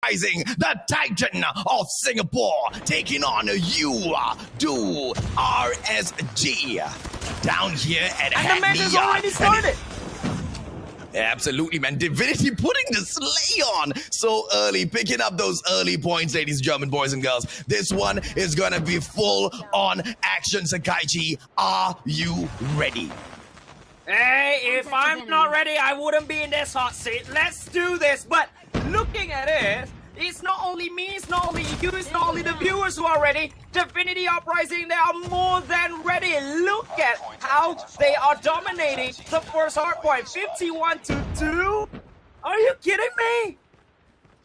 Uprising, the Titan of Singapore, taking on Yoodoo RSG down here at And the match has already started. Absolutely, man. Divinity putting the slay on so early, picking up those early points, ladies and gentlemen, boys and girls. This one is going to be full on action. Sakaichi, are you ready? Hey, if I'm not ready, I wouldn't be in this hot seat. Let's do this. But looking at it, it's not only me, it's not only you, it's not only the viewers who are ready. Divinity Uprising, they are more than ready. Look at how they are dominating the first hardpoint. 51-2. Are you kidding me?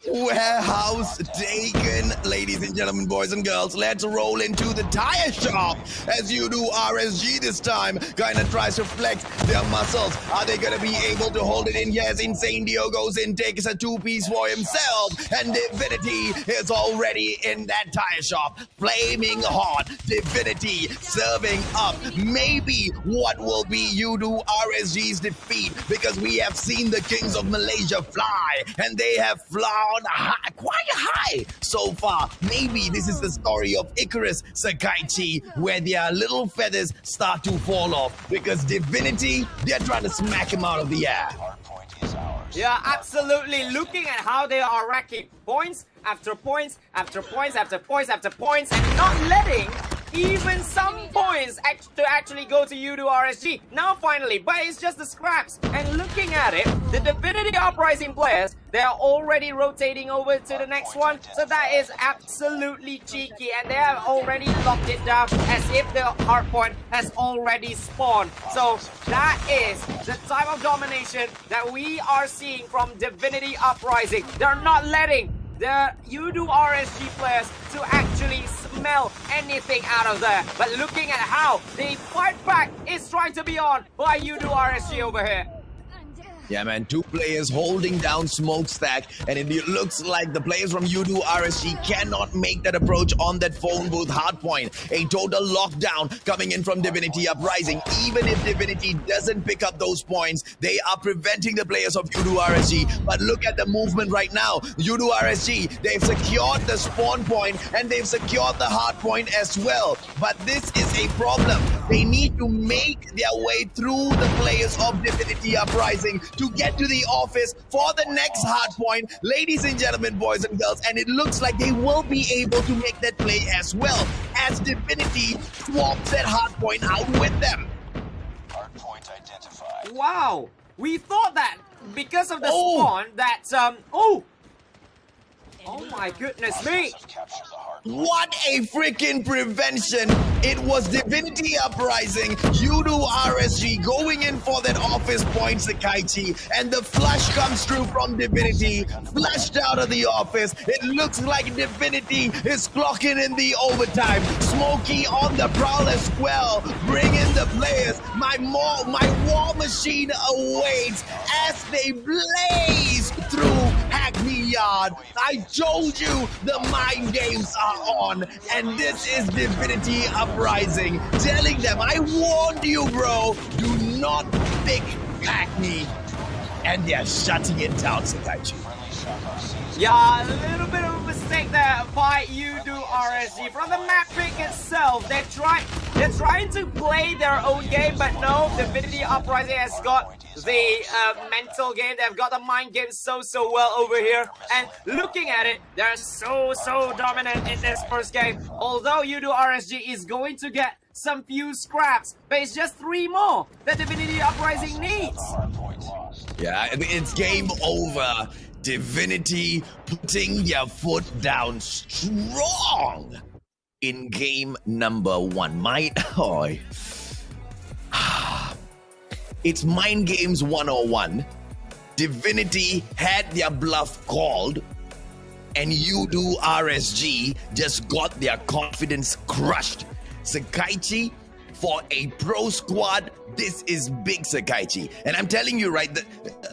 Warehouse taken, ladies and gentlemen, boys and girls. Let's roll into the tire shop as Yoodoo RSG this time kind of tries to flex their muscles. Are they going to be able to hold it in? Yes, Insane Dio goes in, takes a two-piece for himself, and Divinity is already in that tire shop. Flaming hot, Divinity serving up maybe what will be Yoodoo RSG's defeat, because we have seen the Kings of Malaysia fly, and they have flown quite high so far. Maybe this is the story of Icarus, Sakaichi, where their little feathers start to fall off, because Divinity, they're trying to smack him out of the air. Yeah, absolutely. Looking at how they are racking points after points after points after points after points, and not letting even some points to actually go to Yoodoo RSG. Now finally, but it's just the scraps. And looking at it, the Divinity Uprising players, they are already rotating over to the next one. So that is absolutely cheeky, and they have already locked it down as if the hardpoint has already spawned. So that is the type of domination that we are seeing from Divinity Uprising. They're not letting the Yoodoo RSG players to actually smell anything out of there. But looking at how the fight back is trying to be on by Yoodoo RSG over here. Yeah, man, two players holding down Smokestack, and it looks like the players from Yoodoo RSG cannot make that approach on that phone booth hardpoint. A total lockdown coming in from Divinity Uprising. Even if Divinity doesn't pick up those points, they are preventing the players of Yoodoo RSG. But look at the movement right now. Yoodoo RSG, they've secured the spawn point, and they've secured the hardpoint as well. But this is a problem. They need to make their way through the players of Divinity Uprising to get to the office for the next hardpoint, ladies and gentlemen, boys and girls, and it looks like they will be able to make that play as well, as Divinity swaps that hardpoint out with them. Hardpoint identified. Wow, we thought that because of the spawn that oh my goodness me. What a freaking prevention. It was Divinity Uprising, Yoodoo RSG going in for that office point, Sakaichi, and the flush comes through from Divinity, flushed out of the office. It looks like Divinity is clocking in the overtime. Smokey on the prowl as well, bring in the players. My war machine awaits as they blaze through Hackney Yard. I told you the mind games are on, and this is Divinity Uprising telling them, I warned you, bro, do not pick Hackney. And they're shutting it down, Sakaichi. Yeah, a little bit of a mistake there by Yoodoo RSG. From the map pick itself, they're trying to play their own game, but no, Divinity Uprising has got the mental game. They've got the mind game so well over here. And looking at it, they're so dominant in this first game. Although Yoodoo RSG is going to get some few scraps, but it's just 3 more that Divinity Uprising needs. Yeah, it's game over. Divinity putting their foot down strong in game number 1. It's Mind Games 101. Divinity had their bluff called, and Yoodoo RSG just got their confidence crushed. Sakaichi, for a pro squad, this is big, Sakaichi. And I'm telling you, right,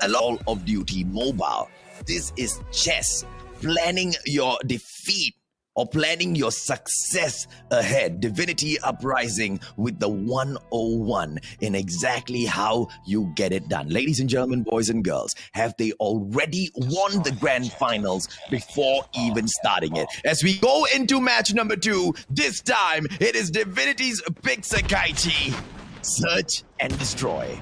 Call of Duty Mobile, this is chess. Planning your defeat or planning your success ahead. Divinity Uprising with the 101 in exactly how you get it done. Ladies and gentlemen, boys and girls, have they already won the grand finals before even starting it? As we go into match number 2, this time it is Divinity's pick Sakaichi. Search and destroy.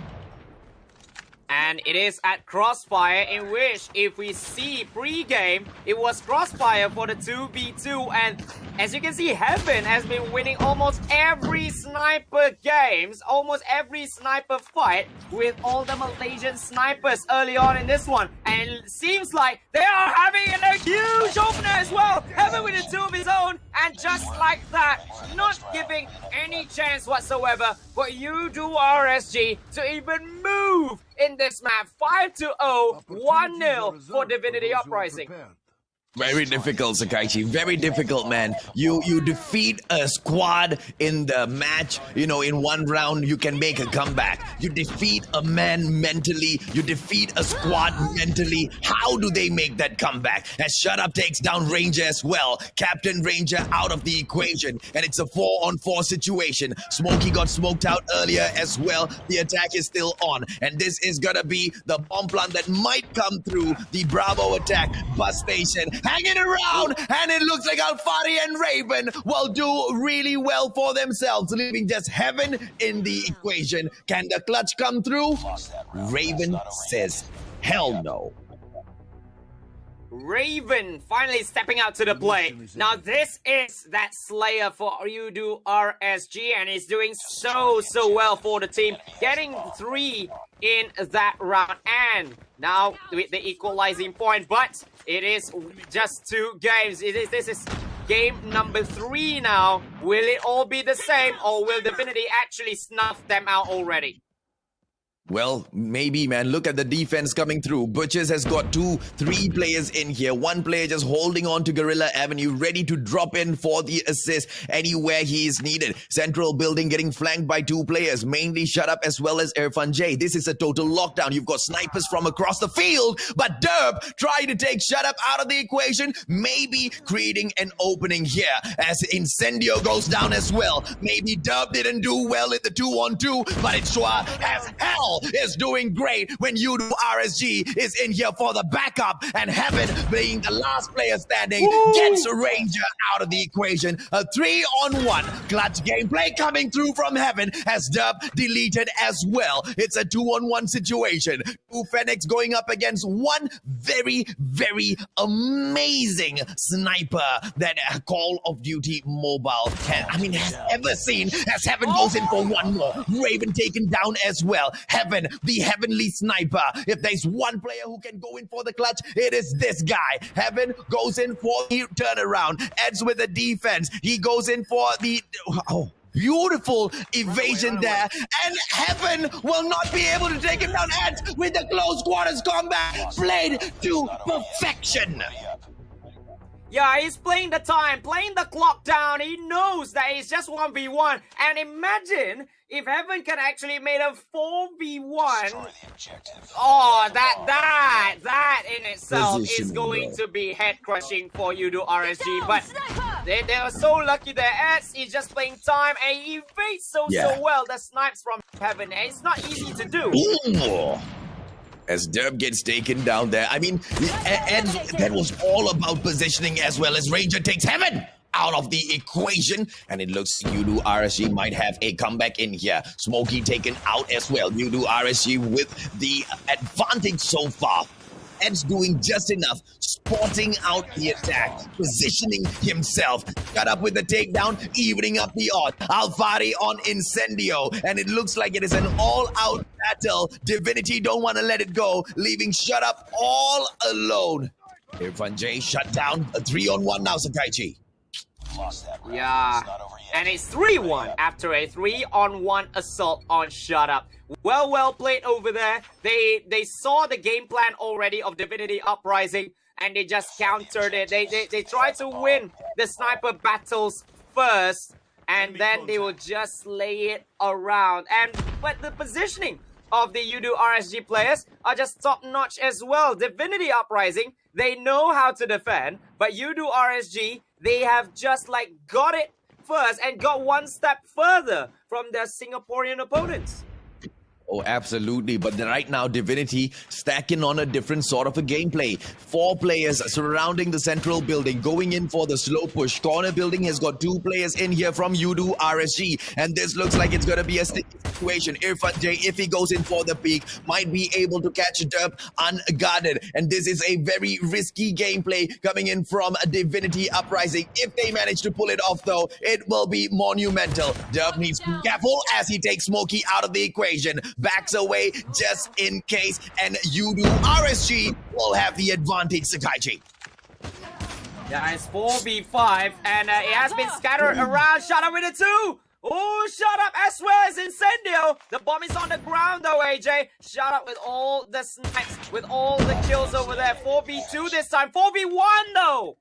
And it is at Crossfire, in which, if we see pre-game, it was Crossfire for the 2v2. And as you can see, Heaven has been winning almost every sniper games, almost every sniper fight with all the Malaysian snipers early on in this one. And it seems like they are having a huge opener as well. Heaven with a 2 of his own, and just like that, not giving any chance whatsoever for Yoodoo RSG to even move in this map. 5-0, 1-0 for Divinity Uprising. Very difficult, Sakaichi. Very difficult, man. You defeat a squad in the match, you know, in one round, you can make a comeback. You defeat a man mentally. You defeat a squad mentally. How do they make that comeback? As Shut Up takes down Ranger as well. Captain Ranger out of the equation. And it's a 4-on-4 situation. Smokey got smoked out earlier as well. The attack is still on. And this is gonna be the bomb plant that might come through the Bravo attack bus station. Hanging around, and it looks like Alfari and Raven will do really well for themselves, leaving just Heaven in the equation. Can the clutch come through? Raven says, hell no. Raven finally stepping out to the plate. Now this is that Slayer for Yoodoo RSG, and he's doing so well for the team, getting 3 in that round, and now with the equalizing point. But it is just 2 games. This is game number 3 now. Will it all be the same, or will Divinity actually snuff them out already? Well, maybe, man. Look at the defense coming through. Butchers has got 2-3 players in here. 1 player just holding on to Guerrilla Avenue, ready to drop in for the assist anywhere he is needed. Central building getting flanked by 2 players, mainly Shut Up as well as Irfan J. This is a total lockdown. You've got snipers from across the field, but Derb trying to take Shut Up out of the equation, maybe creating an opening here as Incendio goes down as well. Maybe Derb didn't do well in the 2-on-2, but it's Shua as hell is doing great when Yoodoo RSG is in here for the backup, and Heaven, being the last player standing, gets Ranger out of the equation. A 3-on-1 clutch gameplay coming through from Heaven as Dub deleted as well. It's a 2-on-1 situation. 2 Fenix going up against 1 very amazing sniper that Call of Duty Mobile has ever seen, as Heaven goes in for 1 more. Raven taken down as well. Heaven, the heavenly sniper. If there's 1 player who can go in for the clutch, it is this guy. Heaven goes in for the turnaround. Eds with the defense. He goes in for the... beautiful evasion there. And Heaven will not be able to take him down. Eds with the close quarters combat. Played to perfection. Yeah, he's playing the time, playing the clock down. He knows that it's just 1v1. And imagine if Heaven can actually make a 4v1. Oh, that in itself is going to be head crushing for Yoodoo RSG. But they are so lucky there. Eds is just playing time, and he evades so well the snipes from Heaven. And it's not easy to do. Ooh. As Derb gets taken down there. I mean, that was all about positioning as well, as Ranger takes Heaven out of the equation, and it looks Yoodoo RSG might have a comeback in here. Smokey taken out as well. Yoodoo RSG with the advantage so far. Ed's doing just enough, spotting out the attack, positioning himself, got up with the takedown, evening up the odds. Alfari on Incendio, and it looks like it is an all-out battle. Divinity don't want to let it go, leaving Shut Up all alone. Irfan J shut down, a 3-on-1 now, Sakaichi. Yeah, and it's 3-1 after a 3-on-1 assault on Shut Up. Well played over there. They saw the game plan already of Divinity Uprising, and they just countered it. They tried to win the sniper battles first, and then they will just lay it around. But the positioning of the Yoodoo RSG players are just top-notch as well. Divinity Uprising, they know how to defend, but Yoodoo RSG, they have just like got it first and got one step further from their Singaporean opponents. Oh, absolutely. But right now, Divinity stacking on a different sort of a gameplay. 4 players surrounding the central building, going in for the slow push. Corner building has got 2 players in here from Yoodoo, RSG. And this looks like it's going to be a sticky situation. Irfan J, if he goes in for the peak, might be able to catch Derp unguarded. And this is a very risky gameplay coming in from Divinity Uprising. If they manage to pull it off, though, it will be monumental. Derp needs to be careful as he takes Smokey out of the equation. Backs away just in case, and Yoodoo RSG will have the advantage, Sakaichi. Yeah, it's 4v5, and it has been scattered around. Shut up with it too! Oh, shut up as well as Incendio! The bomb is on the ground though, AJ. Shut up with all the snipes, with all the kills over there. 4v2 this time, 4v1 though!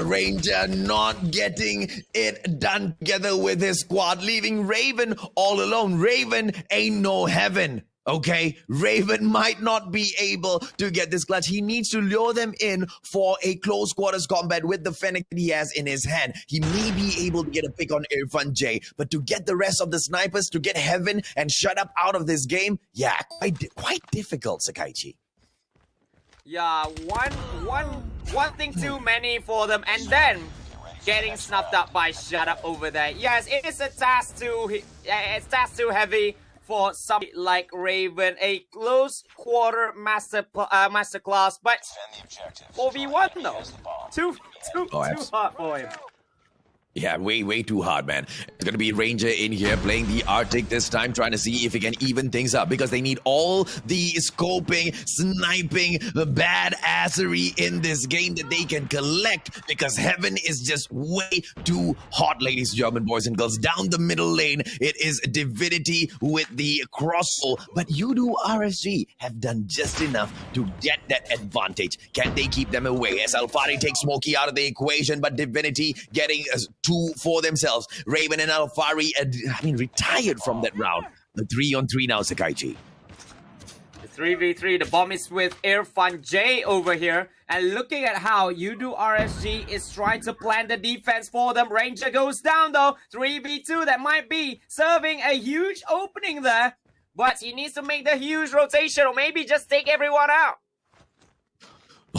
Ranger not getting it done together with his squad, leaving Raven all alone. Raven ain't no heaven, okay? Raven might not be able to get this clutch. He needs to lure them in for a close quarters combat with the Fennec that he has in his hand. He may be able to get a pick on Irfan J, but to get the rest of the snipers to get heaven and shut up out of this game, yeah, quite difficult, Sakaichi. Yeah, one thing too many for them, and then getting snuffed up by Shut Up over there. Yes, it is a task too heavy for somebody like Raven, a close quarter masterclass, but 4v1 though, too hard for him. Yeah, way too hard, man. It's going to be Ranger in here playing the Arctic this time, trying to see if he can even things up, because they need all the scoping, sniping, the badassery in this game that they can collect, because heaven is just way too hot, ladies and gentlemen, boys and girls. Down the middle lane, it is Divinity with the crossbow, but Yoodoo RSG have done just enough to get that advantage. Can they keep them away? As Alfari takes Smokey out of the equation, but Divinity getting 2 for themselves. Raven and Alfari, retired from that round. The 3-on-3 now, Sakaichi. The 3v3, the bomb is with Irfan J over here. And looking at how Yoodoo RSG is trying to plan the defense for them. Ranger goes down though. 3v2, that might be serving a huge opening there. But he needs to make the huge rotation, or maybe just take everyone out.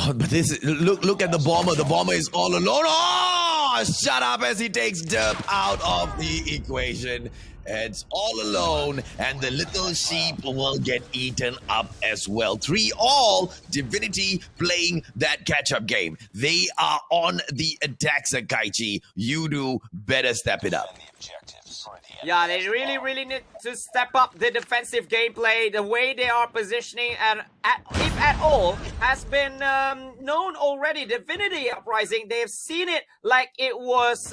Oh, but this look at the bomber. The bomber is all alone. Oh, shut up as he takes Derp out of the equation. It's all alone, and the little sheep will get eaten up as well. 3-all, Divinity playing that catch-up game. They are on the attack, Sakaichi. Yoodoo better step it up. Yeah, they really need to step up the defensive gameplay. The way they are positioning, and if at all, has been known already. Divinity Uprising, they've seen it like it was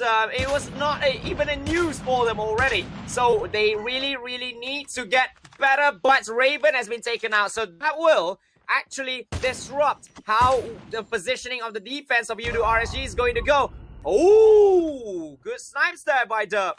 not even a news for them already. So they really need to get better. But Raven has been taken out, so that will actually disrupt how the positioning of the defense of Yoodoo RSG is going to go. Oh, good snipes there by Derp.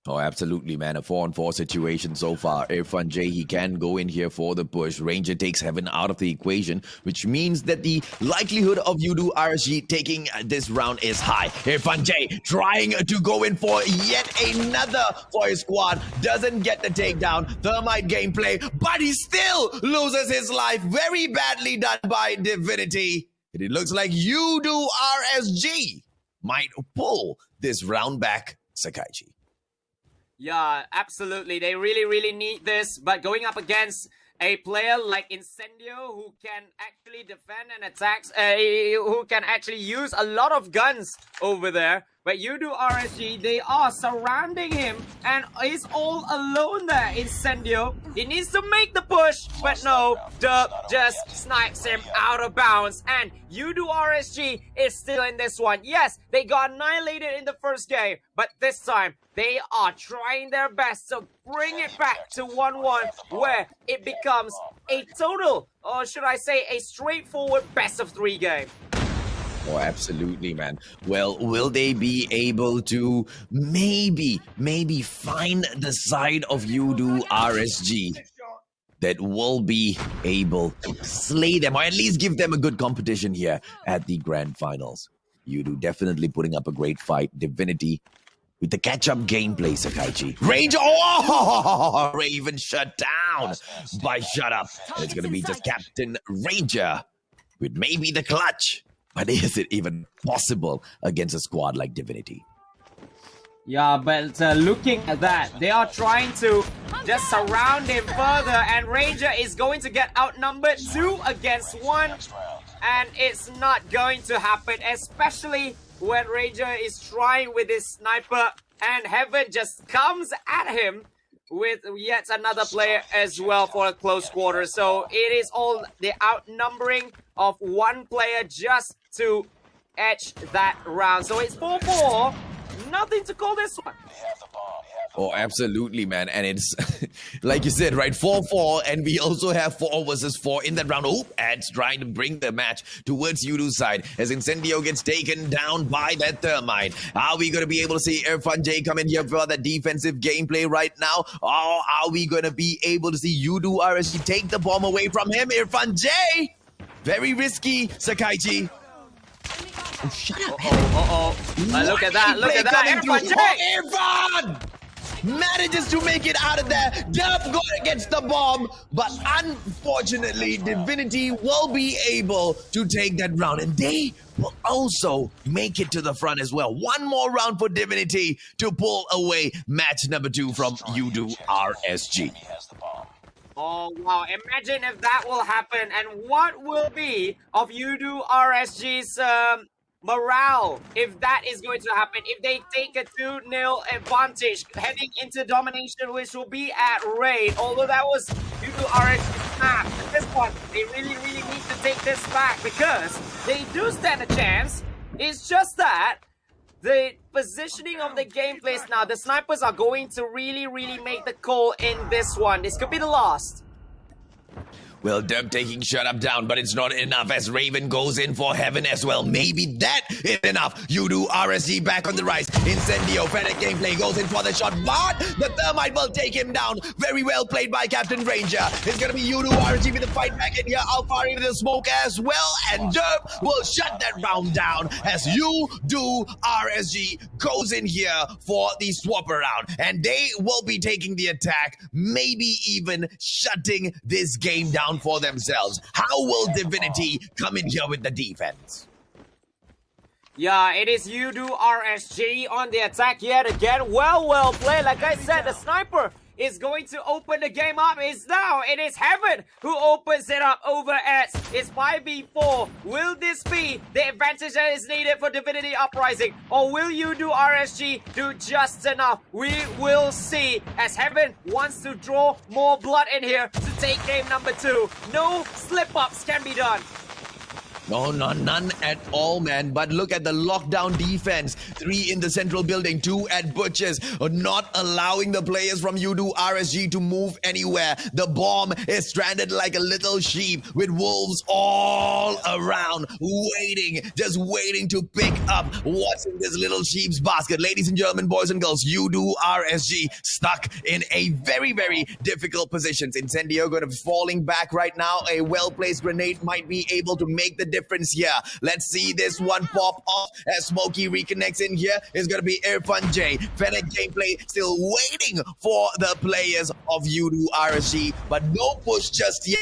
Oh, absolutely, man. A 4-on-4 situation so far. Irfan J, he can go in here for the push. Ranger takes heaven out of the equation, which means that the likelihood of Yoodoo RSG taking this round is high. Irfan J trying to go in for yet another for his squad. Doesn't get the takedown. Thermite gameplay, but he still loses his life. Very badly done by Divinity. And it looks like Yoodoo RSG might pull this round back, Sakaichi. Yeah, absolutely. They really need this, but going up against a player like Incendio, who can actually defend and attack, who can actually use a lot of guns over there. But Yoodoo RSG, they are surrounding him, and he's all alone there, Incendio. He needs to make the push, but no, Derp just snipes him out of bounds, and Yoodoo RSG is still in this one. Yes, they got annihilated in the first game, but this time, they are trying their best to bring it back to 1-1, where it becomes a total, or should I say, a straightforward best-of-3 game. Oh, absolutely, man. Well, will they be able to maybe find the side of Yoodoo RSG? that will be able to slay them, or at least give them a good competition here at the grand finals. Yoodoo definitely putting up a great fight. Divinity with the catch-up gameplay, Sakaichi. Ranger, oh! Raven shut down by Shut Up. And it's going to be just Captain Ranger with maybe the clutch. But is it even possible against a squad like Divinity? Yeah, but looking at that, they are trying to just surround him further, and Ranger is going to get outnumbered 2 against 1, and it's not going to happen, especially when Ranger is trying with his sniper, and Heaven just comes at him with yet another player as well for a close quarter. So it is all the outnumbering of one player just to edge that round. So it's 4-4. Nothing to call this one. Oh, absolutely, man. And it's, like you said, right, 4-4. And we also have 4 versus 4 in that round. Oh, Ads trying to bring the match towards Yoodoo's side as Incendio gets taken down by that Thermite. Are we going to be able to see Irfan J come in here for the defensive gameplay right now? Or are we going to be able to see Yoodoo RSG take the bomb away from him? Irfan J! Very risky, Sakaichi. Oh, shut up. Look at that. Look at that. Irfan J! Oh, Irfan! Manages to make it out of there. Dub gets the bomb, but unfortunately, Divinity will be able to take that round, and they will also make it to the front as well. One more round for Divinity to pull away match number 2 from Yoodoo RSG. Oh, wow. Imagine if that will happen, and what will be of Yoodoo RSG's morale if that is going to happen, if they take a 2-0 advantage heading into Domination, which will be at Raid, although that was Yoodoo RSG's map. At this point, they really need to take this back because they do stand a chance. It's just that the positioning of the gameplays now, the snipers are going to really make the call in this one. This could be the last. Well, Dub taking Shut Up down, but it's not enough as Raven goes in for Heaven as well. Maybe that is enough. Yoodoo RSG back on the rise. Incendio, Fennec gameplay goes in for the shot, but the Thermite will take him down. Very well played by Captain Ranger. It's going to be Yoodoo RSG with the fight back in here. Alfari with the smoke as well, and Dub will shut that round down as Yoodoo RSG goes in here for the swap around, and they will be taking the attack, maybe even shutting this game down for themselves. How will Divinity come in here with the defense? Yeah, it is Yoodoo RSG on the attack yet again. Well played. Like I said, the sniper is going to open the game up. It is Heaven who opens it up over S. It's 5v4. Will this be the advantage that is needed for Divinity Uprising? Or will Yoodoo RSG do just enough? We will see as Heaven wants to draw more blood in here to take game number 2. No slip-ups can be done. No, none at all, man. But look at the lockdown defense. 3 in the central building, 2 at Butchers, not allowing the players from Yoodoo RSG to move anywhere. The bomb is stranded like a little sheep with wolves all around, just waiting to pick up what's in this little sheep's basket. Ladies and gentlemen, boys and girls, Yoodoo RSG stuck in a very difficult position. Incendio going to be falling back right now. A well-placed grenade might be able to make the difference here. Let's see this one pop off as Smokey reconnects in here. It's going to be Irfan J. Fennec gameplay still waiting for the players of Yoodoo RSG, but no push just yet.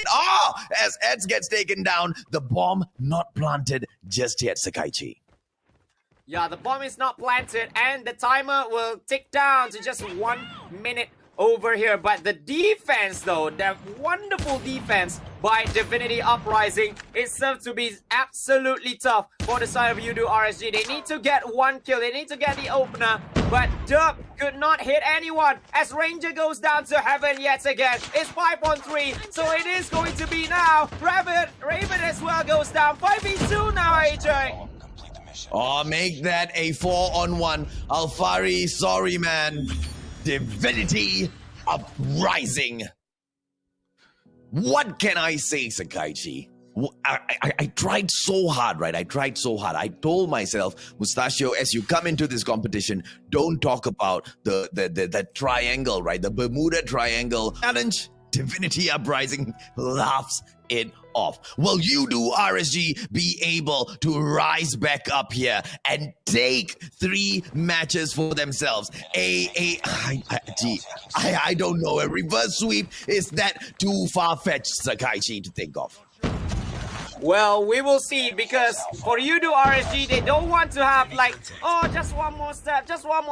As Eds gets taken down, the bomb not planted just yet, Sakaichi. Yeah, the bomb is not planted and the timer will tick down to just 1 minute over here. But the defense though, that wonderful defense by Divinity Uprising is served to be absolutely tough for the side of Yoodoo RSG. They need to get 1 kill, they need to get the opener, but Dub could not hit anyone as Ranger goes down to Heaven yet again. It's 5-on-3, so it is going to be now. Raven as well goes down. 5v2 now, AJ. Make that a 4-on-1. Alfari, sorry man. Divinity Uprising. What can I say, Sakaichi? I tried so hard, right? I tried so hard. I told myself, Mustachio, as you come into this competition, don't talk about the triangle, right? The Bermuda Triangle challenge. Divinity Uprising laughs it off. Will Yoodoo RSG be able to rise back up here and take 3 matches for themselves? I don't know. A reverse sweep, is that too far-fetched, Sakaichi, to think of? Well, we will see, because for Yoodoo RSG, they don't want to have like, oh, just one more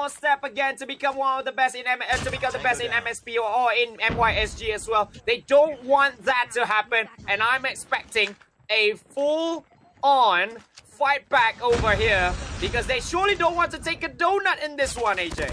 step again to become one of the best in MSP or in MYSG as well. They don't want that to happen, and I'm expecting a full-on fight back over here, because they surely don't want to take a donut in this one, AJ.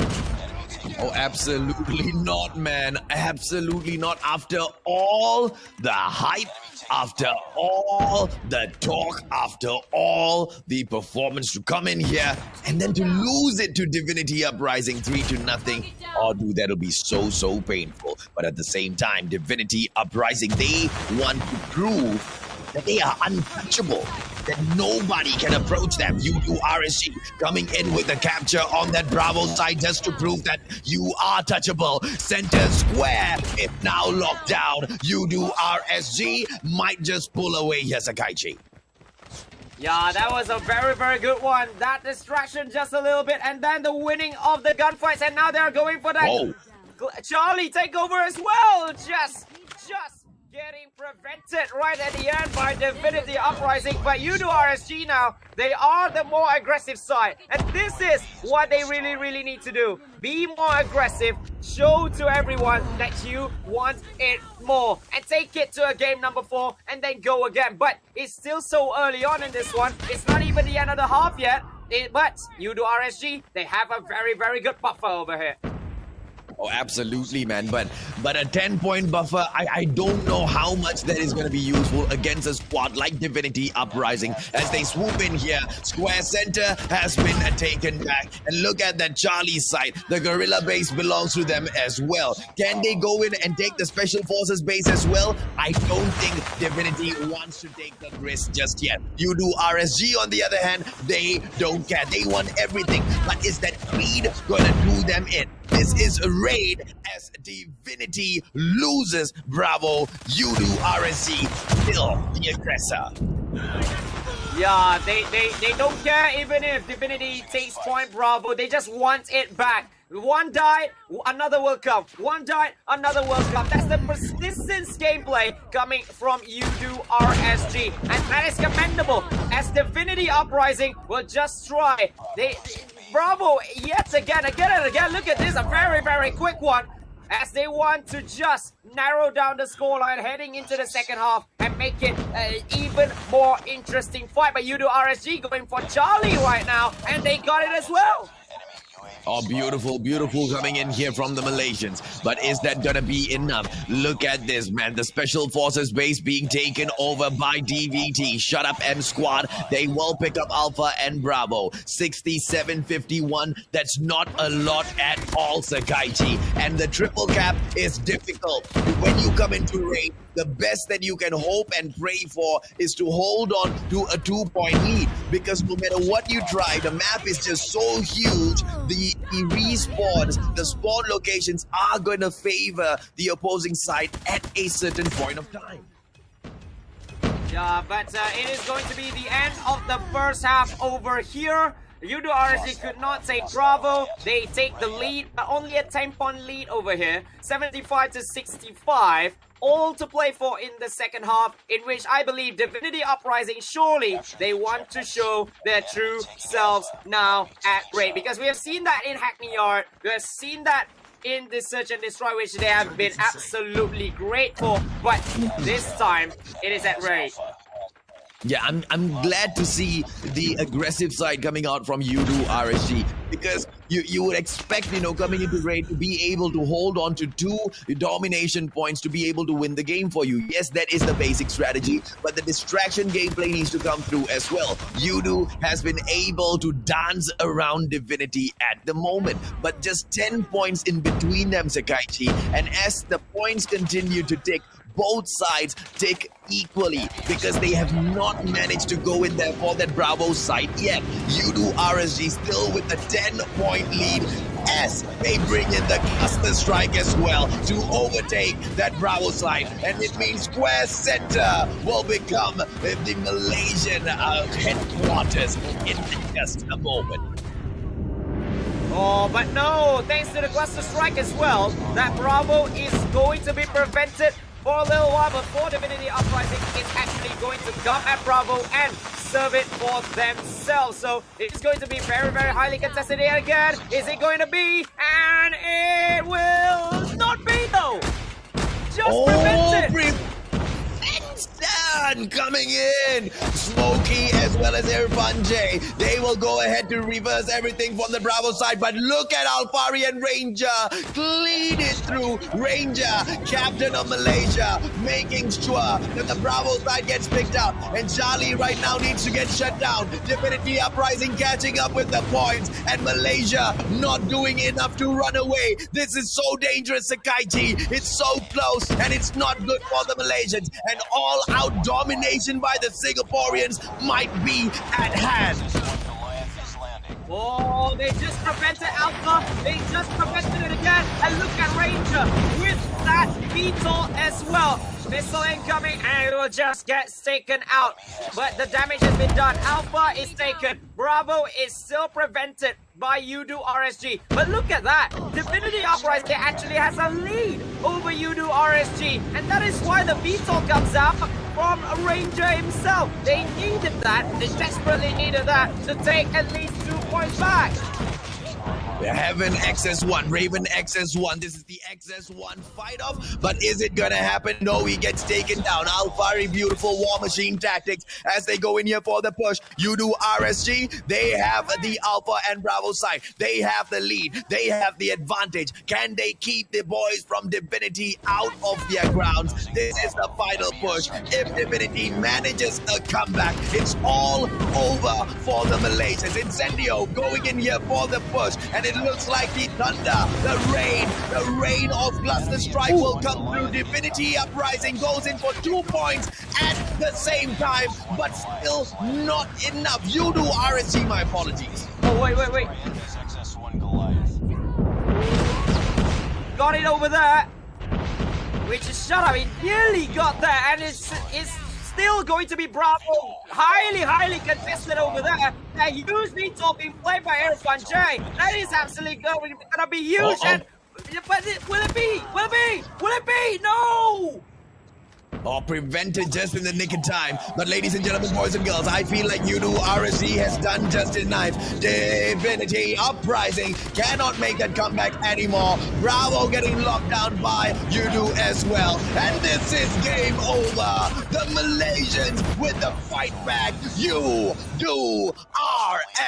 Oh, absolutely not, man. Absolutely not. After all the hype, after all the talk, after all the performance, to come in here and then to lose it to Divinity Uprising 3-0. Oh, dude, that'll be so painful. But at the same time, Divinity Uprising, they want to prove that they are untouchable, that nobody can approach them. Yoodoo RSG coming in with the capture on that Bravo side just to prove that you are touchable. Center square, if now locked down, Yoodoo RSG might just pull away here, Sakaichi. Yeah, that was a very good one. That distraction just a little bit, and then the winning of the gunfights, and now they're going for that Charlie takeover as well. Just getting prevented right at the end by Divinity Uprising. But Yoodoo RSG now, they are the more aggressive side. And this is what they really need to do. Be more aggressive, show to everyone that you want it more, and take it to a game number 4 and then go again. But it's still so early on in this one. It's not even the end of the half yet. But Yoodoo RSG, they have a very good buffer over here. Oh, absolutely, man. But a 10-point buffer, I don't know how much that is going to be useful against a squad like Divinity Uprising as they swoop in here. Square center has been taken back. And look at that Charlie side. The guerrilla base belongs to them as well. Can they go in and take the special forces base as well? I don't think Divinity wants to take the risk just yet. Yoodoo RSG, on the other hand, they don't care. They want everything. But is that greed going to do them in? This is a raid as Divinity loses. Bravo, Yoodoo RSG still the aggressor. Yeah, they don't care even if Divinity takes point Bravo. They just want it back. One died, another will come. One died, another will come. That's the persistence gameplay coming from Yoodoo RSG. And that is commendable, as Divinity Uprising will just try. Bravo, yet again. Look at this, a very quick one, as they want to just narrow down the scoreline heading into the second half and make it an even more interesting fight. But Yoodoo RSG going for Charlie right now, and they got it as well. Oh, beautiful coming in here from the Malaysians. But is that gonna be enough? Look at this, man. The Special Forces base being taken over by DVT. Shut up, M Squad. They will pick up Alpha and Bravo. 67-51. That's not a lot at all, Sakaichi. And the triple cap is difficult. When you come into raid, the best that you can hope and pray for is to hold on to a 2-point lead, because no matter what you try, the map is just so huge. The respawns, the spawn locations are going to favor the opposing side at a certain point of time. Yeah, but it is going to be the end of the first half over here. Yoodoo RSG could not take Bravo. They take the lead, but only a 10-point lead over here. 75-65. All to play for in the second half, in which I believe Divinity Uprising, surely they want to show their true selves now at raid. Because we have seen that in Hackney Yard. We have seen that in the Search and Destroy, which they have been absolutely great for. But this time, it is at raid. Yeah, I'm glad to see the aggressive side coming out from Yoodoo RSG, because you would expect, coming into raid to be able to hold on to 2 domination points to be able to win the game for you. Yes, that is the basic strategy, but the distraction gameplay needs to come through as well. Yoodoo has been able to dance around Divinity at the moment, but just 10 points in between them, Sakaichi, and as the points continue to tick, both sides tick equally because they have not managed to go in there for that Bravo side yet. Yoodoo RSG still with the 10-point lead as they bring in the cluster strike as well to overtake that Bravo side, and it means Square Center will become the Malaysian headquarters in just a moment. Oh, but no, thanks to the cluster strike as well, that Bravo is going to be prevented for a little while before Divinity Uprising is actually going to come at Bravo and serve it for themselves. So it's going to be very, very highly contested here again. Is it going to be? And it will not be though. Just prevented. Coming in, Smokey as well as Irfan J. They will go ahead to reverse everything from the Bravo side, but look at Alfari and Ranger clean it through. Ranger, captain of Malaysia, making sure that the Bravo side gets picked up, and Charlie right now needs to get shut down. Divinity Uprising catching up with the points, and Malaysia not doing enough to run away. This is so dangerous, Sakaichi. It's so close, and it's not good for the Malaysians, and all-out domination by the Singaporeans might be at hand. Oh, they just prevented Alpha. They just prevented it again. And look at Ranger with that VTOL as well. Missile incoming, and it will just get taken out. But the damage has been done. Alpha is taken. Bravo is still prevented by Yoodoo RSG. But look at that. Divinity Uprising actually has a lead over Yoodoo RSG. And that is why the VTOL comes out from Ranger himself. They needed that. They desperately needed that to take at least 2 points back. Heaven XS1, Raven XS1. This is the XS1 fight off, but is it gonna happen? No, he gets taken down. Alfari, beautiful war machine tactics as they go in here for the push. Yoodoo RSG, they have the Alpha and Bravo side. They have the lead. They have the advantage. Can they keep the boys from Divinity out of their grounds? This is the final push. If Divinity manages a comeback, it's all over for the Malaysians. Incendio going in here for the push, and it looks like the thunder, the rain of cluster strike will come through. Divinity Uprising goes in for 2 points at the same time, but still not enough. Yoodoo RSG, my apologies. Oh, wait. Got it over there. Which is shut up. He nearly got there, and it's still going to be Bravo. Highly contested over there. That huge VTOL being played by Irfan J. That is absolutely going to be huge. And, but will it be? Will it be? No! Oh, prevented just in the nick of time. But ladies and gentlemen, boys and girls, I feel like Yoodoo RSG has done just enough. Divinity Uprising cannot make that comeback anymore. Bravo getting locked down by Yoodoo as well. And this is game over. The Malaysians with the fight back. Yoodoo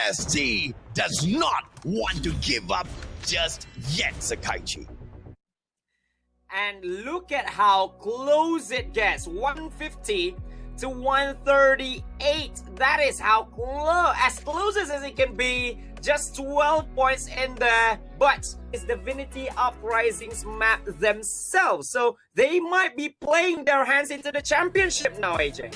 RSG does not want to give up just yet, Sakaichi. And look at how close it gets. 150 to 138. That is how close as it can be. Just 12 points in there. But it's Divinity Uprising's map themselves. So they might be playing their hands into the championship now, AJ.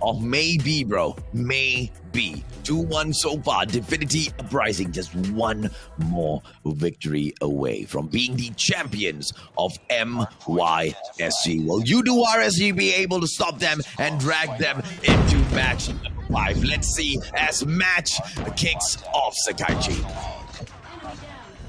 Oh, maybe, bro. Maybe. 2-1 so far. Divinity Uprising just one more victory away from being the champions of MYSG. Will Yoodoo RSG be able to stop them and drag them into match number 5? Let's see as match kicks off, Sakaichi.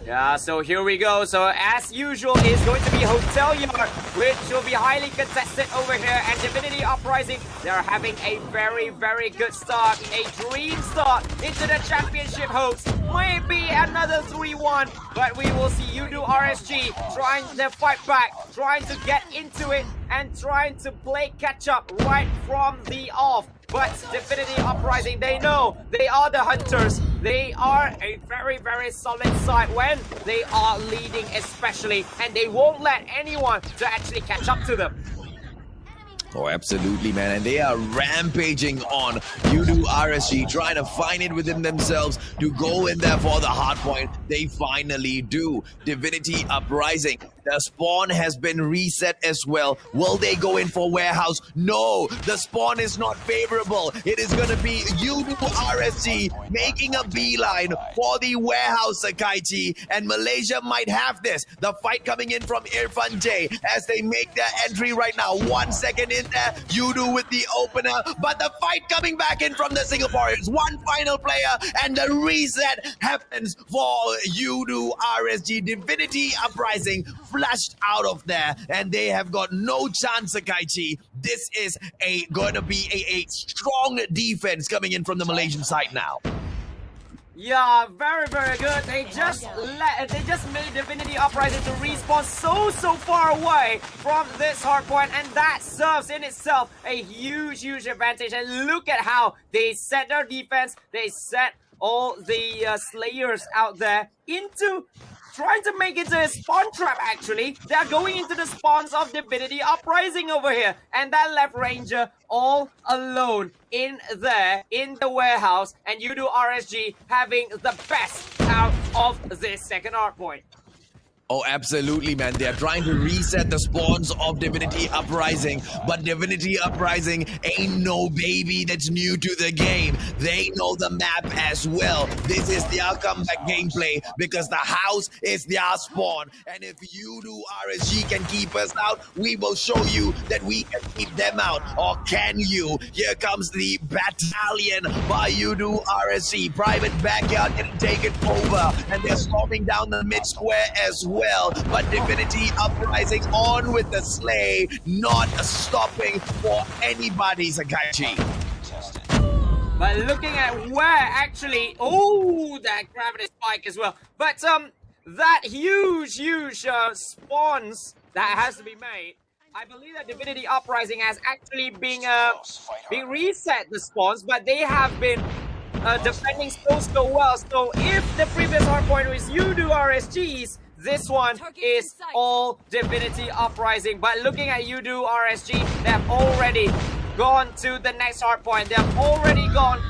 Yeah, so here we go. So as usual, it's going to be Hotel Yard, which will be highly contested over here. And Divinity Uprising, they're having a very, very good start. A dream start into the championship hopes. Might be another 3-1, but we will see Yoodoo RSG trying to fight back, trying to get into it, and trying to play catch up right from the off. But Divinity Uprising, they know they are the hunters. They are a very, very solid side when they are leading especially. And they won't let anyone to actually catch up to them. Oh, absolutely, man. And they are rampaging on Yoodoo RSG, trying to find it within themselves to go in there for the hard point. They finally do. Divinity Uprising, The spawn has been reset as well. Will they go in for warehouse? No, the spawn is not favorable. It is going to be Yoodoo RSG making a beeline for the warehouse, Sakaichi, and Malaysia might have this. The fight coming in from Irfan J as they make their entry right now. 1 second in there, Yoodoo with the opener, but the fight coming back in from the Singaporeans. One final player, and the reset happens for Yoodoo RSG. Divinity Uprising flushed out of there, and they have got no chance, Sakaichi. This is going to be a strong defense coming in from the Malaysian side now. Yeah, very, very good. They just made Divinity Uprising to respawn so far away from this hardpoint, and that serves in itself a huge advantage. And look at how they set their defense. They set all the slayers out there into trying to make it a spawn trap. Actually, they're going into the spawns of Divinity Uprising over here, and that left Ranger all alone in there in the warehouse, and Yoodoo RSG having the best out of this second hardpoint. Oh, absolutely, man. They are trying to reset the spawns of Divinity Uprising, but Divinity Uprising ain't no baby that's new to the game. They know the map as well. This is their comeback gameplay because the house is their spawn. And if Yoodoo RSG can keep us out, we will show you that we can keep them out. Or can you? Here comes the battalion by Yoodoo RSG. Private Backyard can take it over, and they're storming down the mid square as well. But Divinity Uprising on with the slay, not stopping for anybody, Sakaichi. But looking at where actually, oh, that gravity spike as well. But that huge spawns that has to be made. I believe that Divinity Uprising has actually been reset the spawns, but they have been defending so well. So if the previous hardpoint was Yoodoo RSG's, this one is all Divinity Uprising. But looking at Yoodoo RSG, they have already gone to the next hardpoint. They have already gone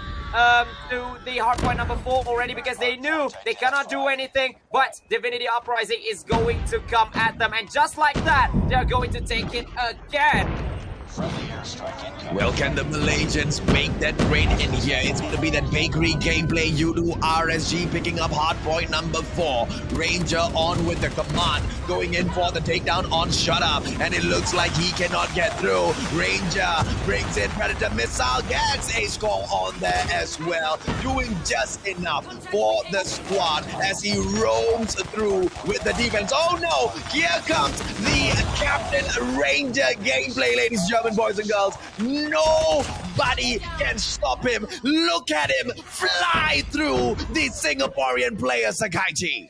to the hardpoint number 4 already because they knew they cannot do anything. But Divinity Uprising is going to come at them. And just like that, they're going to take it again. Well, can the Malaysians make that raid in here? It's going to be that bakery gameplay. Yoodoo RSG picking up hardpoint number 4. Ranger on with the command, going in for the takedown on Shut Up, and it looks like he cannot get through. Ranger brings in Predator Missile, gets a score on there as well, doing just enough for the squad as he roams through with the defense. Oh no, here comes the Captain Ranger gameplay, ladies and gentlemen, boys and girls. Nobody can stop him. Look at him fly through the Singaporean player, Sakaichi.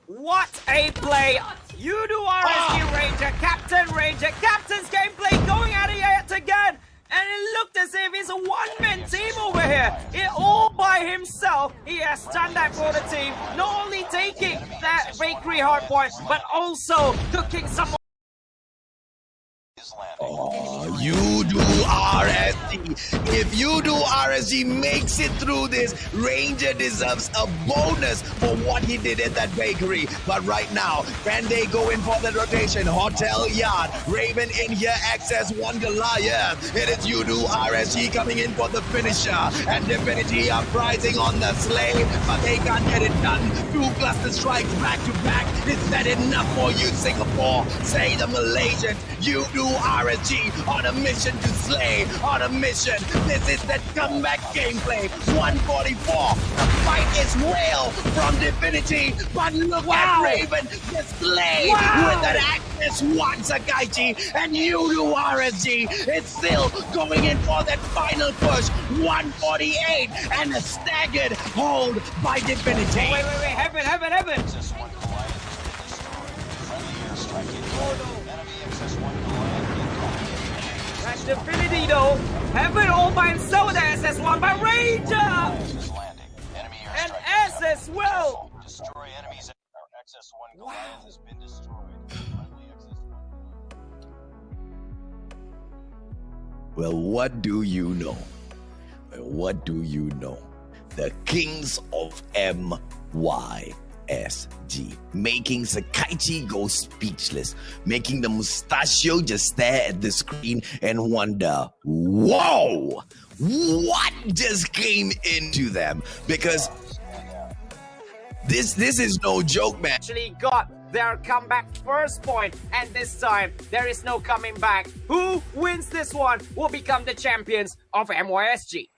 What a play! Yoodoo RSG Ranger, Captain's gameplay going at it yet again. And it looked as if it's a one-man team over here. It all by himself. He has done that for the team. Not only taking that bakery hardpoint, but also cooking some. Oh, Yoodoo RSG. If Yoodoo RSG makes it through this, Ranger deserves a bonus for what he did at that bakery. But right now, can they go in for the rotation? Hotel Yard, Raven in here, access one Goliath. It is Yoodoo RSG coming in for the finisher. And Divinity Uprising on the slay, but they can't get it done. 2 cluster strikes back to back. Is that enough for you, Singapore? Say the Malaysians. Yoodoo RSG on a mission to slay, on a mission. This is the comeback gameplay. 144. The fight is real from Divinity, but look at Raven, the slay with an access 1, Sakaichi, and Yoodoo RSG is still going in for that final push. 148 and a staggered hold by Divinity. Wait, heaven. That's Divinity though. Heaven all by himself with the SS1 by Ranger! And S as well! Destroy enemies. Our XS1 Goliath has been destroyed. Well, what do you know? What do you know? The Kings of MY RSG, making Sakaichi go speechless, making the mustachio just stare at the screen and wonder, whoa, what just came into them? Because this is no joke, man. Actually got their comeback first point, and this time there is no coming back. Who wins this one will become the champions of MYSG.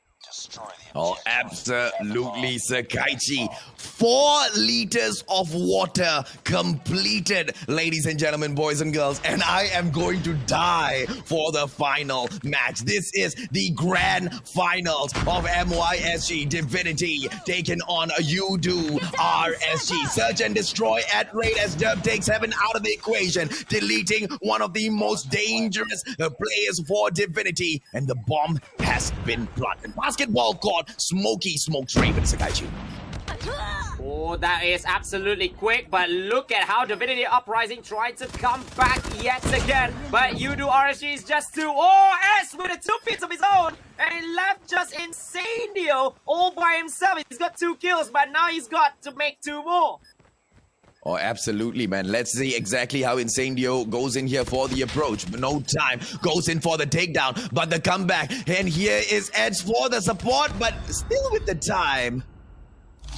Oh, absolutely, Sakaichi. 4 liters of water completed, ladies and gentlemen, boys and girls, and I am going to die for the final match. This is the grand finals of MYSG. Divinity taken on Yoodoo RSG. Search and destroy at rate as Dub takes heaven out of the equation, deleting one of the most dangerous players for Divinity, and the bomb has been planted. Basketball court, Smokey smokes Raven, Sakaichi. Oh, that is absolutely quick, but look at how Divinity Uprising tried to come back yet again. But Yoodoo RSG is just 2. Oh, S with a 2 pits of his own, and he left just Incendio all by himself. He's got 2 kills, but now he's got to make 2 more. Oh, absolutely, man. Let's see exactly how Incendio goes in here for the approach. But no time. Goes in for the takedown, but the comeback. And here is Edge for the support, but still with the time.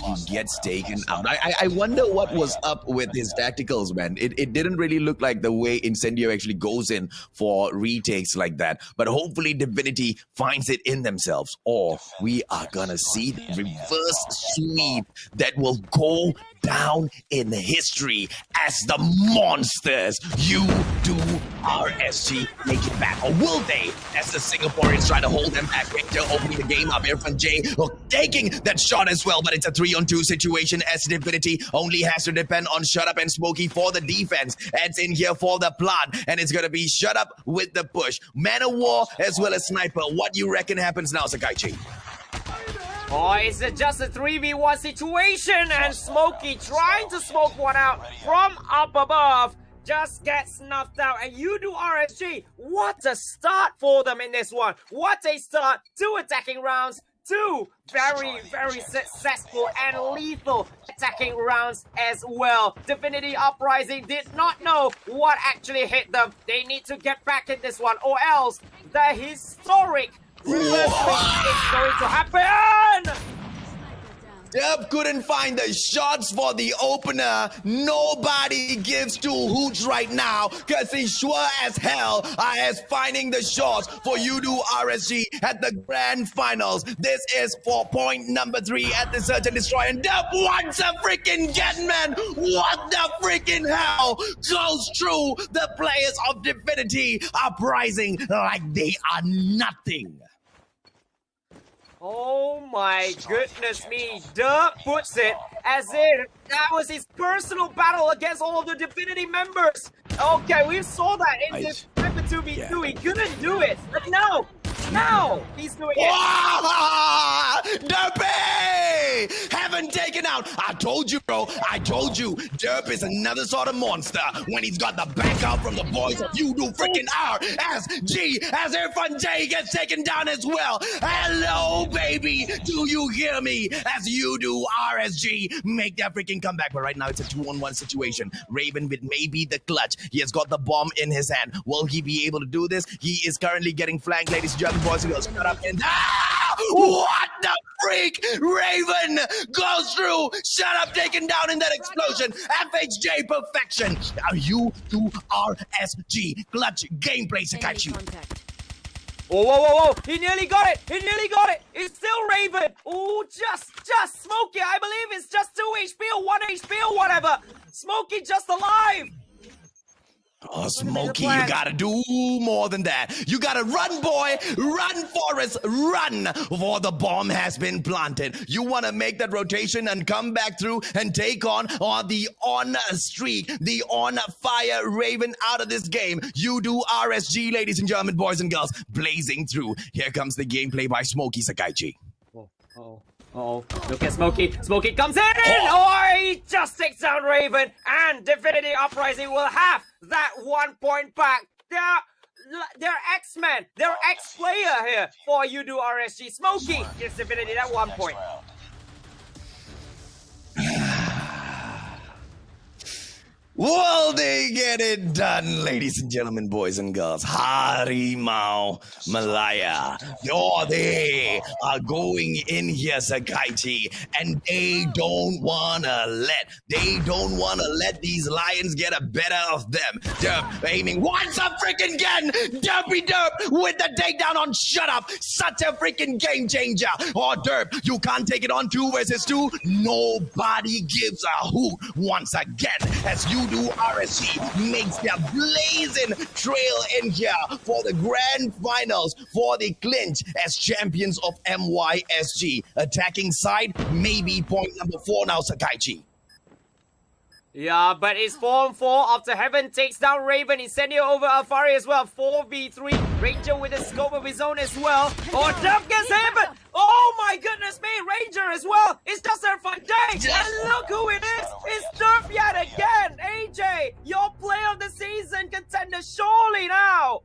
He gets taken out. I wonder what was up with his tacticals, man. It didn't really look like the way Incendio actually goes in for retakes like that. But hopefully Divinity finds it in themselves, or we are gonna see the reverse sweep that will go down in history as the monsters Yoodoo RSG make it back. Or will they, as the Singaporeans try to hold them back? Victor opening the game up. Irfan J taking that shot as well, but it's a 3-on-2 situation as Divinity only has to depend on Shut Up and Smokey for the defense. Ed's in here for the plant, and it's gonna be Shut Up with the push. Man of War as well as Sniper. What you reckon happens now, Sakaichi? Oh, it's just a 3v1 situation, and Smokey trying to smoke one out from up above just gets snuffed out. And Yoodoo RSG, what a start for them in this one. What a start. 2 attacking rounds, 2 very, very successful and lethal attacking rounds as well. Divinity Uprising did not know what actually hit them. They need to get back in this one, or else the historic reverse swing is going to happen! Dub couldn't find the shots for the opener. Nobody gives 2 hoots right now, because he sure as hell is finding the shots for Yoodoo RSG at the grand finals. This is for point number 3 at the Search and Destroy, and Dub wants a freaking get, man. What the freaking hell goes through the players of Divinity Uprising like they are nothing? Oh my goodness me, Dub puts it as if that was his personal battle against all of the Divinity members. Okay, we saw that in this 2v2. Yeah. He couldn't do it, but now he's doing it. Derpy! Haven't taken out. I told you, bro. I told you. Derp is another sort of monster when he's got the backup from the boys of Yoodoo freaking RSG as Irfan J gets taken down as well. Hello, baby. Do you hear me? As Yoodoo RSG make that freaking comeback. But right now it's a 2-on-1 situation. Raven with maybe the clutch. He has got the bomb in his hand. Will he be able to do this? He is currently getting flanked, ladies and gentlemen, boys and girls. Shut up and what the freak? Raven goes through. Shut Up taken down in that explosion. FHJ perfection. Now Yoodoo RSG clutch gameplay, Sakaichi. Whoa, whoa, whoa, whoa. He nearly got it. He nearly got it. It's still Raven. Oh, just Smokey. I believe it's just 2 HP or 1 HP or whatever. Smokey just alive. Oh, Smokey, you gotta do more than that. You gotta run, boy. Run, Forrest. Run, for the bomb has been planted. You want to make that rotation and come back through and take on the on-streak, the on-fire Raven out of this game. Yoodoo RSG, ladies and gentlemen, boys and girls, blazing through. Here comes the gameplay by Smokey, Sakaichi. Oh, look at Smokey. Smokey comes in! Oh, he just takes down Raven, and Divinity Uprising will have that 1 point back. They're X-Men. They're X-player here for Yoodoo RSG. Smokey gives Divinity that 1 point. Will they get it done, ladies and gentlemen, boys and girls? Harimau Malaya. They are going in here, Sakaichi, and they don't wanna let these lions get a better of them. Derp aiming once a freaking again. Derpy Derp with the takedown on Shut Up. Such a freaking game changer. Oh, Derp, you can't take it on 2 versus 2. Nobody gives a hoot once again as Yoodoo RSG makes their blazing trail in here for the grand finals, for the clinch as champions of MYSG. Attacking side, maybe point number 4 now, Sakaichi. Yeah, but it's 4-on-4 after Heaven takes down Raven. He's sending over Alfari as well. 4v3. Ranger with a scope of his own as well. Oh, Derp gets hit, but oh my goodness me, Ranger as well. It's just a fun day. And look who it is. It's Derp yet again. AJ, your player of the season contender surely now.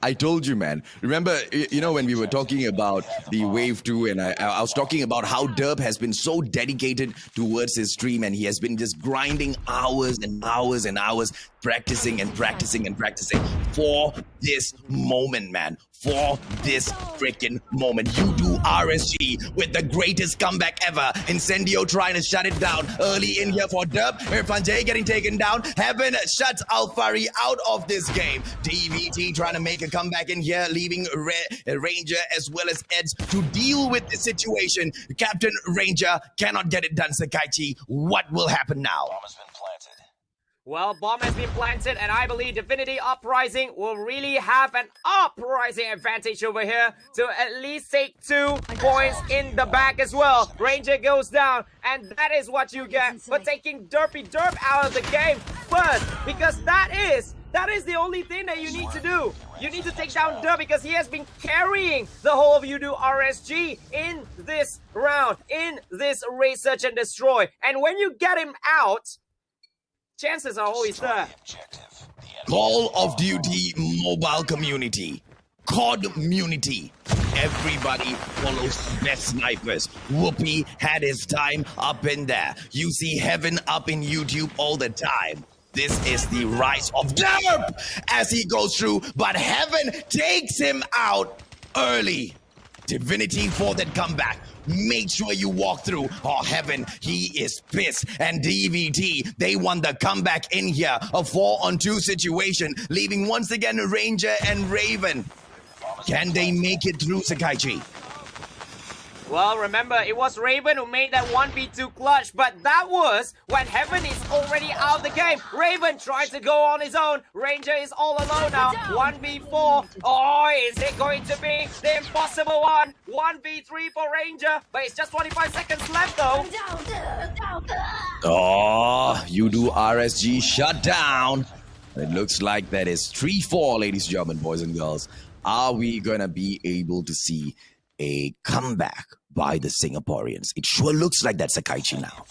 I told you, man. Remember, you know, when we were talking about the Wave 2 and I was talking about how Derp has been so dedicated towards his stream and he has been just grinding hours and hours and hours, practicing and practicing and practicing for this moment, man. For this freaking moment. Yoodoo RSG with the greatest comeback ever. Incendio trying to shut it down early in here for Derp. Irfan J getting taken down. Heaven shuts Alfari out of this game. DVT trying to make a comeback in here, leaving Ranger as well as Eds to deal with the situation. Captain Ranger cannot get it done, Sakaichi. What will happen now? Bomb has been planted. Well, bomb has been planted, and I believe Divinity Uprising will really have an uprising advantage over here to at least take 2 points in the back as well. Ranger goes down, and that is what you get for taking Derpy Derp out of the game first, because that is the only thing that you need to do. You need to take down Derp because he has been carrying the whole of Yoodoo RSG in this round, in this race search and destroy. And when you get him out, chances are always there. Call of Duty mobile community. COD community. Everybody follows the best snipers. Whoopi had his time up in there. You see Heaven up in YouTube all the time. This is the rise of Derp as he goes through, but Heaven takes him out early. Divinity for that comeback. Make sure you walk through. Oh, Heaven, he is pissed. And DVT, they won the comeback in here. A 4-on-2 situation, leaving once again Ranger and Raven. Can they make it through, Sakaichi? Well, remember, it was Raven who made that 1v2 clutch, but that was when Heaven is already out of the game. Raven tried to go on his own. Ranger is all alone now. 1v4. Oh, is it going to be the impossible one? 1v3 for Ranger, but it's just 25 seconds left, though. Oh, Yoodoo RSG shut down. It looks like that is 3-4, ladies and gentlemen, boys and girls. Are we gonna be able to see a comeback by the Singaporeans? It sure looks like that, Sakaichi, now.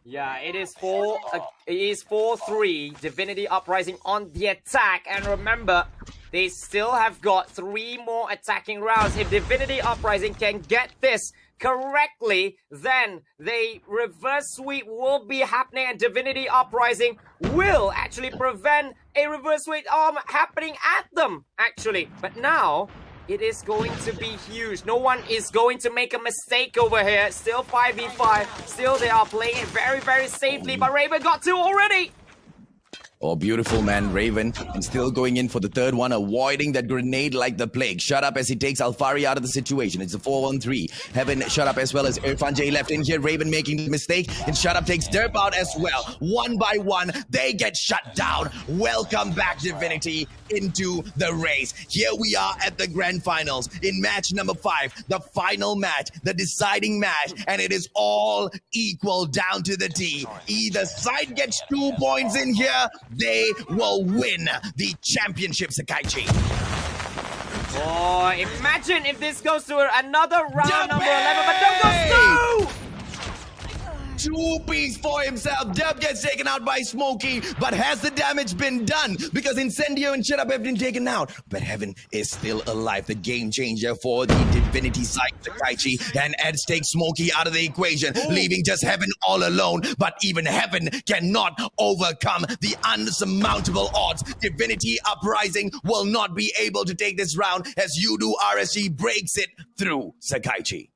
Yeah, it is 4-3. Divinity Uprising on the attack. And remember, they still have got 3 more attacking rounds. If Divinity Uprising can get this correctly, then the reverse sweep will be happening and Divinity Uprising will actually prevent a reverse sweep happening at them, actually. But now, it is going to be huge. No one is going to make a mistake over here. Still 5v5. Still, they are playing it very, very safely. But Raven got 2 already. Oh, beautiful, man. Raven, and still going in for the 3rd one, avoiding that grenade like the plague. Shut Up as he takes Alfari out of the situation. It's a 4-1-3. Heaven, Shut Up as well as Irfan J left in here. Raven making the mistake, and Shut Up takes Derp out as well. 1 by 1, they get shut down. Welcome back, Divinity, into the race. Here we are at the grand finals in match number 5, the final match, the deciding match, and it is all equal down to the T. Either side gets 2 points in here, they will win the championship, Sakaichi. Oh, imagine if this goes to another round number 11, but don't go through! two-piece for himself. Dub gets taken out by Smokey, but has the damage been done? Because Incendio and Shut Up have been taken out, but Heaven is still alive. The game changer for the Divinity side, Sakaichi, and Eds takes Smokey out of the equation, leaving just Heaven all alone. But even Heaven cannot overcome the unsurmountable odds. Divinity Uprising will not be able to take this round as Yoodoo RSG breaks it through Sakaichi.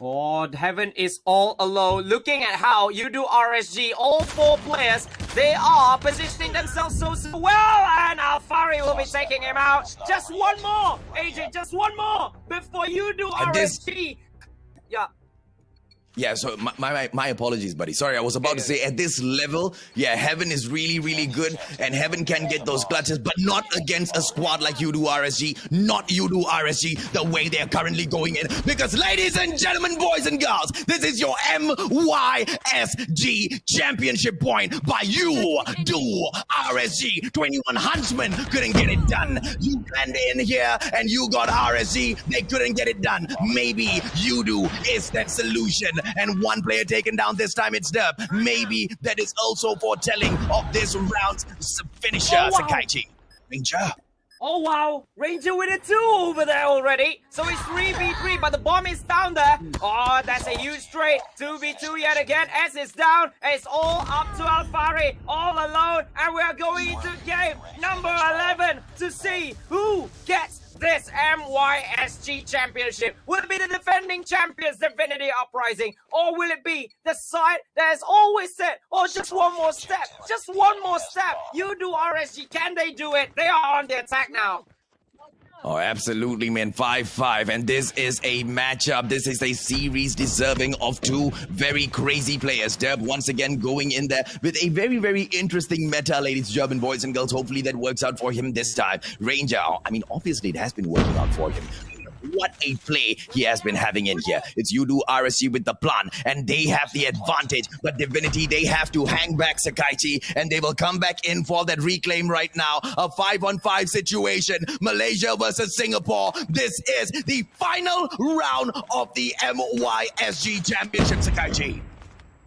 Oh, Heaven is all alone. Looking at how Yoodoo RSG, all 4 players, they are positioning themselves so well, and Alfari will be taking him out. Just one more, AJ, just one more before Yoodoo RSG. Yeah, so my apologies, buddy. Sorry, I was about to say at this level, yeah, Heaven is really, really good, and Heaven can get those clutches, but not against a squad like Yoodoo RSG, not Yoodoo RSG, the way they're currently going in. Because, ladies and gentlemen, boys and girls, this is your MYSG championship point by Yoodoo RSG. 21 Huntsmen couldn't get it done. You planned in here, and you got RSG. They couldn't get it done. Maybe Yoodoo is that solution. And one player taken down this time, it's Dub. Maybe that is also foretelling of this round's finisher, Sakaichi. Ranger. Oh wow, Ranger with a 2 over there already. So it's 3v3, but the bomb is down there. Oh, that's a huge trade. 2v2 yet again. S is down. It's all up to Alfari, all alone. And we are going into game number 11 to see who gets this MYSG championship. Will it be the defending champions, Divinity Uprising, or will it be the side that has always said, oh, just one more step, just one more step? Yoodoo RSG, can they do it? They are on the attack now. Oh, absolutely, man. 5-5. And this is a matchup. This is a series deserving of 2 very crazy players. Dub once again going in there with a very, very interesting meta, ladies and gentlemen, boys and girls. Hopefully that works out for him this time. Ranger, I mean, obviously it has been working out for him. What a play he has been having in here. It's Yoodoo RSG with the plan, and they have the advantage. But Divinity, they have to hang back Sakaichi, and they will come back in for that reclaim right now. A 5-on-5 situation. Malaysia versus Singapore. This is the final round of the MYSG Championship, Sakaichi.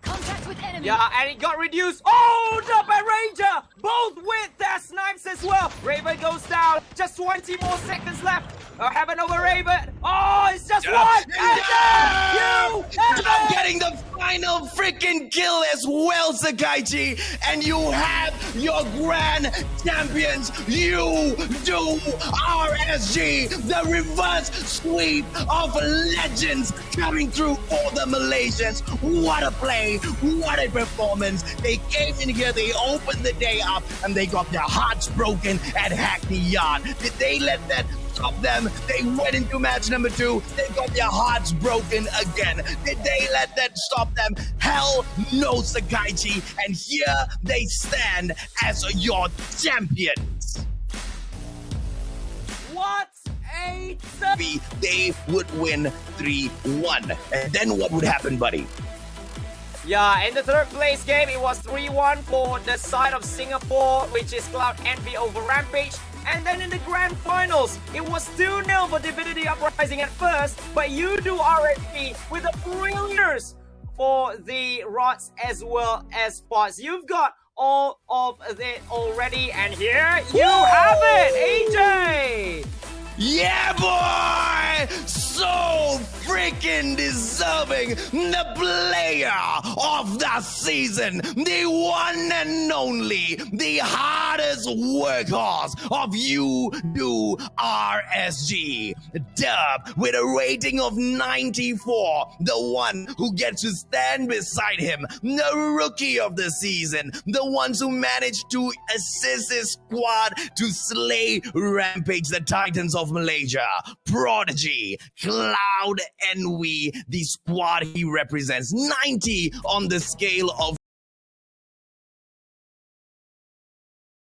Contact with enemy. Yeah, and it got reduced. Oh, Dub and Ranger, both with their snipes as well. Raven goes down. Just 20 more seconds left. Heaven over Raven. Oh, it's just one. And I'm getting the final freaking kill as well, Sakaichi. And you have your grand champions, Yoodoo RSG. The reverse sweep of legends coming through for the Malaysians. What a play. What a performance. They came in here, they opened the day up, and they got their hearts broken at Hackney Yard. Did they let that stop them? They went into match number 2. They got their hearts broken again. Did they let that stop them? Hell no, Sakaichi. And here they stand as your champions. what a... They would win 3-1. And then what would happen, buddy? Yeah, in the third place game, it was 3-1 for the side of Singapore, which is Cloud Envy over Rampage. And then in the grand finals, it was 2-0 for Divinity Uprising at first, but Yoodoo RSG with the brilliance for the rods as well as spots. You've got all of it already, and here you have it, AJ! Yeah, boy! So freaking deserving. The player of the season. The one and only. The hardest workhorse of Yoodoo RSG. Dub with a rating of 94. The one who gets to stand beside him. The rookie of the season. The ones who managed to assist his squad to slay Rampage, the Titans of Malaysia. Prodigy, Cloud Envy, the squad he represents. 90 on the scale of